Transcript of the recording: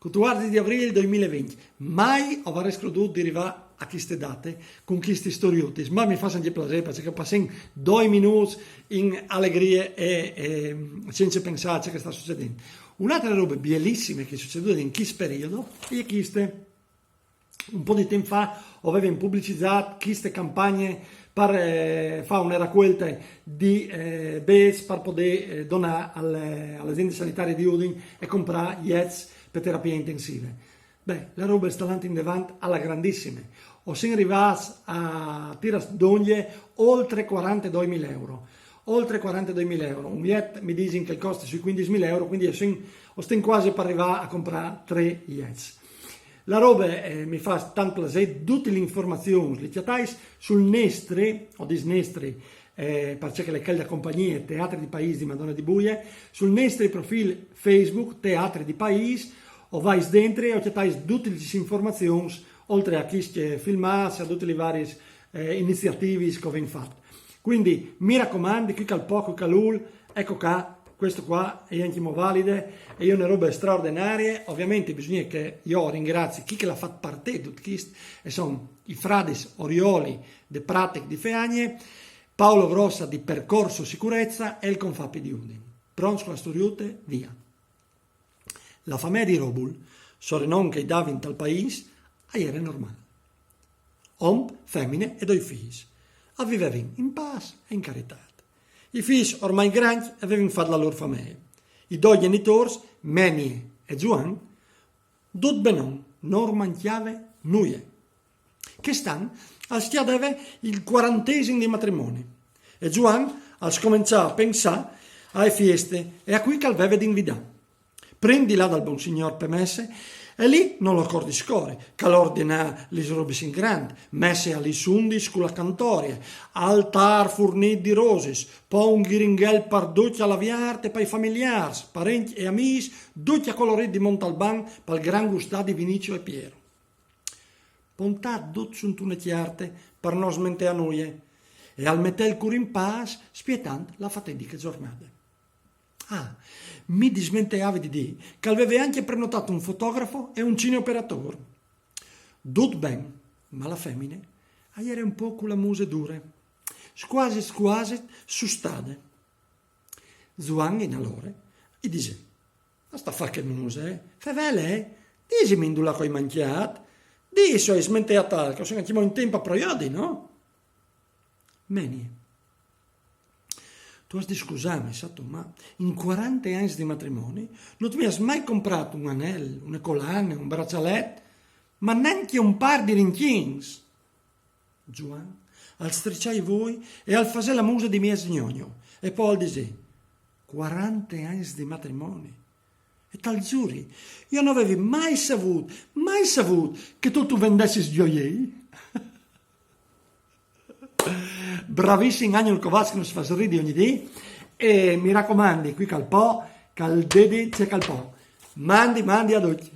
14 di aprile 2020. Mai avrei creduto di arrivare a queste date con questi storioti, ma mi fa sempre piacere perché passiamo 2 minuti in allegria e senza pensare a ciò che sta succedendo. Un'altra roba bellissima che è succeduta in questo periodo è che un po' di tempo fa avevo pubblicizzato queste campagne per fare una raccolta di bens per poter donare alle aziende sanitarie di Udine e comprare jets per terapie intensive. Beh, la roba sta andando in avanti alla grandissima. Ho sempre arrivato a tirare d'ogni oltre 42.000 euro. Oltre 42.000 euro. Un jet mi dicono che costa sui 15.000 euro, quindi sto quasi per arrivare a comprare 3 jets. La roba mi fa tanto piacere, tutte le informazioni le trovate sul Nestre o disnestre perché le calde compagnie Teatri di Paese di Madonna di Buie, sul Nestre profilo Facebook Teatri di Paese, o vai dentro e trovate tutte le informazioni, oltre a chi filmati, a tutte le varie iniziative che vengono fatte. Quindi mi raccomando, qui al poco calul, ecco qua. Questo qua è anche valide e è una roba straordinaria. Ovviamente bisogna che io ringrazi chi che l'ha fatto parte di tutto questo e sono i Fradis Orioli de Pratic di Feagne, Paolo Grossa di Percorso Sicurezza e il Confapi di Udine. Pronto con la storiute? Via. La famiglia di Robul, sorenon che dava in tal paese, era normale. Uomo, femmine e 2 figli. Vivevano in pace e in carità. I figli, ormai grandi, avevano fatto la loro famiglia. I 2 genitori, Menie e Juan, tutti benon, non mangiave nulla. Che stanno al stiadeve il 40° di matrimonio. E Juan ha cominciato a pensare alle feste e a cui che aveva di invitare. Prendi là dal buon signor Pemesse e lì non lo accordi score, che l'ordina le robe in grande, messe alle sundis con la cantoria, altar fornito di roses, poi un ghiringhel per duccia alla viarte, per i familiari, parenti e amici, duccia coloriti di Montalban, per il gran gustato di Vinicio e Piero. Pontà dut sunt una chiarte per non smente a noi, e al mettere il cuore in pace, spietando la fatidica giornata. Mi dismenteava di dire che aveva anche prenotato un fotografo e un cineoperatore. Tutto ben, ma la femmina era un po' con la muse dure, quasi sustade. Zuan in allora gli dice: "Ma sta fa che muse? Fevele, disimi indula coi manchiat, diso e smentea tal, che sono in tempo a proiodi, no?" Meni. Tu has di scusarmi, sato, ma in 40 anni di matrimonio non ti hai mai comprato un anello, una collana, un braccialetto, ma neanche un par di rinchins. Giuan, al stricciai voi e al fare la musa di mia signogno, e poi al disè, 40 anni di matrimonio. E tal giuri, io non avevo mai saputo che tu vendessi gioielli. Bravissimo Agnol Kovacs che non si fa sorridere ogni dì e mi raccomando qui cal po', cal dedi c'è cal po'. Mandi ad oggi.